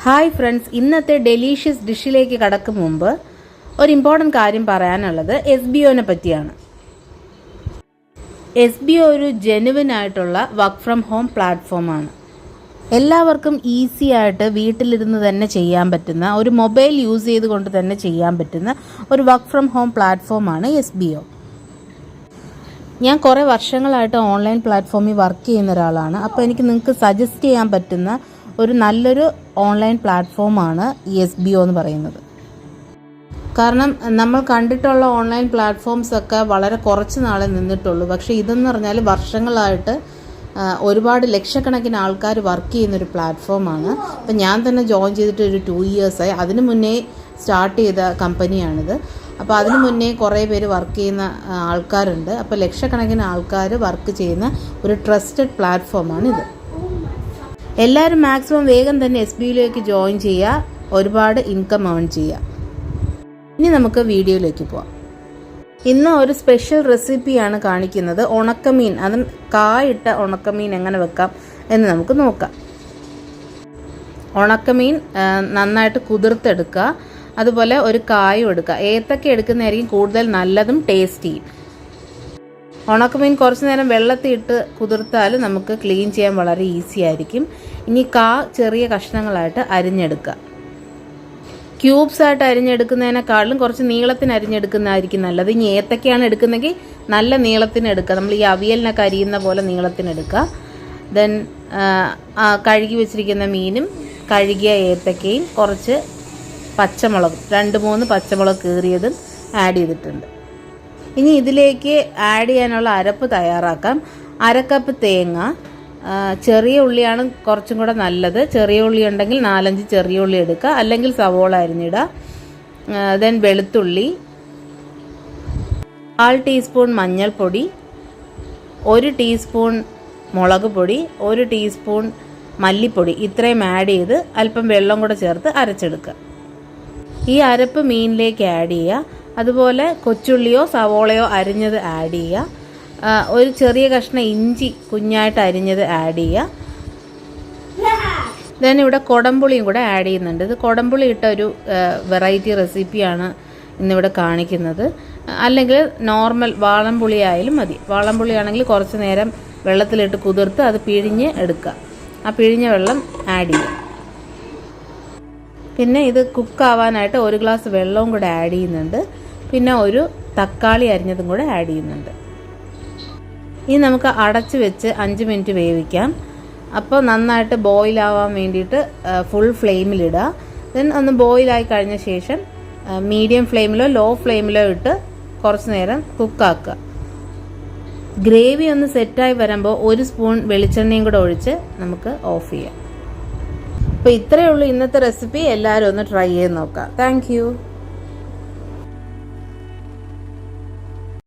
Hi friends, ഇന്നത്തെ delicious ഡിഷിലേക്ക് കടക്കും മുമ്പ് ഒരു ഇമ്പോർട്ടൻറ്റ് കാര്യം പറയാനുള്ളത് SBOനെ പറ്റിയാണ്. SBO ഒരു ജെനുവിൻ ആയിട്ടുള്ള വർക്ക് ഫ്രം ഹോം പ്ലാറ്റ്ഫോമാണ്. എല്ലാവർക്കും ഈസി ആയിട്ട് വീട്ടിലിരുന്ന് തന്നെ ചെയ്യാൻ പറ്റുന്ന, ഒരു മൊബൈൽ യൂസ് ചെയ്തുകൊണ്ട് തന്നെ ചെയ്യാൻ പറ്റുന്ന ഒരു വർക്ക് ഫ്രം ഹോം പ്ലാറ്റ്ഫോമാണ് SBO. ഞാൻ കുറേ വർഷങ്ങളായിട്ട് ഓൺലൈൻ പ്ലാറ്റ്ഫോമിൽ വർക്ക് ചെയ്യുന്ന ഒരാളാണ്. അപ്പോൾ എനിക്ക് നിങ്ങൾക്ക് സജസ്റ്റ് ചെയ്യാൻ പറ്റുന്ന ഒരു നല്ലൊരു ഓൺലൈൻ പ്ലാറ്റ്ഫോമാണ് ഈ SBO എന്ന് പറയുന്നത്. കാരണം നമ്മൾ കണ്ടിട്ടുള്ള ഓൺലൈൻ പ്ലാറ്റ്ഫോംസൊക്കെ വളരെ കുറച്ച് നാളെ നിന്നിട്ടുള്ളൂ. പക്ഷേ ഇതെന്ന് പറഞ്ഞാൽ വർഷങ്ങളായിട്ട് ഒരുപാട് ലക്ഷക്കണക്കിന് ആൾക്കാർ വർക്ക് ചെയ്യുന്നൊരു പ്ലാറ്റ്ഫോമാണ്. അപ്പം ഞാൻ തന്നെ ജോയിൻ ചെയ്തിട്ട് ഒരു 2 ഇയേഴ്സായി. അതിന് മുന്നേ സ്റ്റാർട്ട് ചെയ്ത കമ്പനിയാണിത്. അപ്പോൾ അതിന് മുന്നേ കുറേ പേര് വർക്ക് ചെയ്യുന്ന ആൾക്കാരുണ്ട്. അപ്പോൾ ലക്ഷക്കണക്കിന് ആൾക്കാർ വർക്ക് ചെയ്യുന്ന ഒരു ട്രസ്റ്റഡ് പ്ലാറ്റ്ഫോമാണിത്. എല്ലാവരും മാക്സിമം വേഗം തന്നെ SBOയിലേക്ക് ജോയിൻ ചെയ്യുക, ഒരുപാട് ഇൻകം ഏൺ ചെയ്യുക. ഇനി നമുക്ക് വീഡിയോയിലേക്ക് പോവാം. ഇന്ന് ഒരു സ്പെഷ്യൽ റെസിപ്പിയാണ് കാണിക്കുന്നത്. ഉണക്കമീൻ, അതും കായിട്ട ഉണക്കമീൻ എങ്ങനെ വെക്കാം എന്ന് നമുക്ക് നോക്കാം. ഉണക്കമീൻ നന്നായിട്ട് കുതിർത്തെടുക്കുക. അതുപോലെ ഒരു കായും എടുക്കുക. ഏത്തക്ക എടുക്കുന്നതായിരിക്കും കൂടുതൽ നല്ലതും ടേസ്റ്റിയും. ഉണക്കമീൻ കുറച്ച് നേരം വെള്ളത്തിൽ ഇട്ട് കുതിർത്താൽ നമുക്ക് ക്ലീൻ ചെയ്യാൻ വളരെ ഈസി ആയിരിക്കും. ഇനി ചെറിയ കഷ്ണങ്ങളായിട്ട് അരിഞ്ഞെടുക്കുക. ക്യൂബ്സായിട്ട് അരിഞ്ഞെടുക്കുന്നതിനേക്കാളും കുറച്ച് നീളത്തിന് അരിഞ്ഞെടുക്കുന്നതായിരിക്കും നല്ലത്. ഇനി ഏത്തക്കയാണ് എടുക്കുന്നതെങ്കിൽ നല്ല നീളത്തിന് എടുക്കുക. നമ്മൾ ഈ അവിയലിനൊക്കെ അരിയുന്ന പോലെ നീളത്തിന് എടുക്കുക. ദെൻ കഴുകി വെച്ചിരിക്കുന്ന മീനും കഴുകിയ ഏത്തക്കയും കുറച്ച് പച്ചമുളകും 2-3 പച്ചമുളക് കീറിയതും ആഡ് ചെയ്തിട്ടുണ്ട്. ഇനി ഇതിലേക്ക് ആഡ് ചെയ്യാനുള്ള അരപ്പ് തയ്യാറാക്കാം. 1/2 കപ്പ് തേങ്ങ, ചെറിയ ഉള്ളിയാണ് കുറച്ചും കൂടെ നല്ലത്. ചെറിയ ഉള്ളി ഉണ്ടെങ്കിൽ 4-5 ചെറിയ ഉള്ളി എടുക്കുക, അല്ലെങ്കിൽ സവോള അരിഞ്ഞിടുക. ദെൻ വെളുത്തുള്ളി, 1/4 ടീസ്പൂൺ മഞ്ഞൾപ്പൊടി, 1 ടീസ്പൂൺ മുളക് പൊടി, 1 ടീസ്പൂൺ മല്ലിപ്പൊടി, ഇത്രയും ആഡ് ചെയ്ത് അല്പം വെള്ളം കൂടെ ചേർത്ത് അരച്ചെടുക്കുക. ഈ അരപ്പ് മീനിലേക്ക് ആഡ് ചെയ്യുക. അതുപോലെ കൊച്ചുള്ളിയോ സവോളയോ അരിഞ്ഞത് ആഡ് ചെയ്യുക. ഒരു ചെറിയ കഷ്ണം ഇഞ്ചി കുഞ്ഞായിട്ട് അരിഞ്ഞത് ആഡ് ചെയ്യുക. ദെൻ ഇവിടെ കുടംപുളിയും കൂടെ ആഡ് ചെയ്യുന്നുണ്ട്. ഇത് കുടംപുളി ഇട്ട ഒരു വെറൈറ്റി റെസിപ്പിയാണ് ഇന്നിവിടെ കാണിക്കുന്നത്. അല്ലെങ്കിൽ നോർമൽ വാളംപുളി ആയാലും മതി. വാളംപുളി ആണെങ്കിൽ കുറച്ച് നേരം വെള്ളത്തിലിട്ട് കുതിർത്ത് അത് പിഴിഞ്ഞ് എടുക്കുക. ആ പിഴിഞ്ഞ വെള്ളം ആഡ് ചെയ്യുക. പിന്നെ ഇത് കുക്കാവാനായിട്ട് 1 ഗ്ലാസ് വെള്ളവും കൂടെ ആഡ് ചെയ്യുന്നുണ്ട്. പിന്നെ ഒരു തക്കാളി അരിഞ്ഞതും കൂടെ ആഡ് ചെയ്യുന്നുണ്ട്. ഇനി നമുക്ക് അടച്ച് വെച്ച് 5 മിനിറ്റ് വേവിക്കാം. അപ്പോൾ നന്നായിട്ട് ബോയിലാവാൻ വേണ്ടിയിട്ട് ഫുൾ ഫ്ലെയിമിലിടുക. ദെൻ ഒന്ന് ബോയിലായി കഴിഞ്ഞ ശേഷം മീഡിയം ഫ്ലെയിമിലോ ലോ ഫ്ലെയിമിലോ ഇട്ട് കുറച്ച് നേരം കുക്കാക്കുക. ഗ്രേവി ഒന്ന് സെറ്റായി വരുമ്പോൾ 1 സ്പൂൺ വെളിച്ചെണ്ണയും കൂടെ ഒഴിച്ച് നമുക്ക് ഓഫ് ചെയ്യാം. അപ്പോൾ ഇത്രയേ ഉള്ളൂ ഇന്നത്തെ റെസിപ്പി. എല്ലാവരും ഒന്ന് ട്രൈ ചെയ്ത് നോക്കാം. താങ്ക്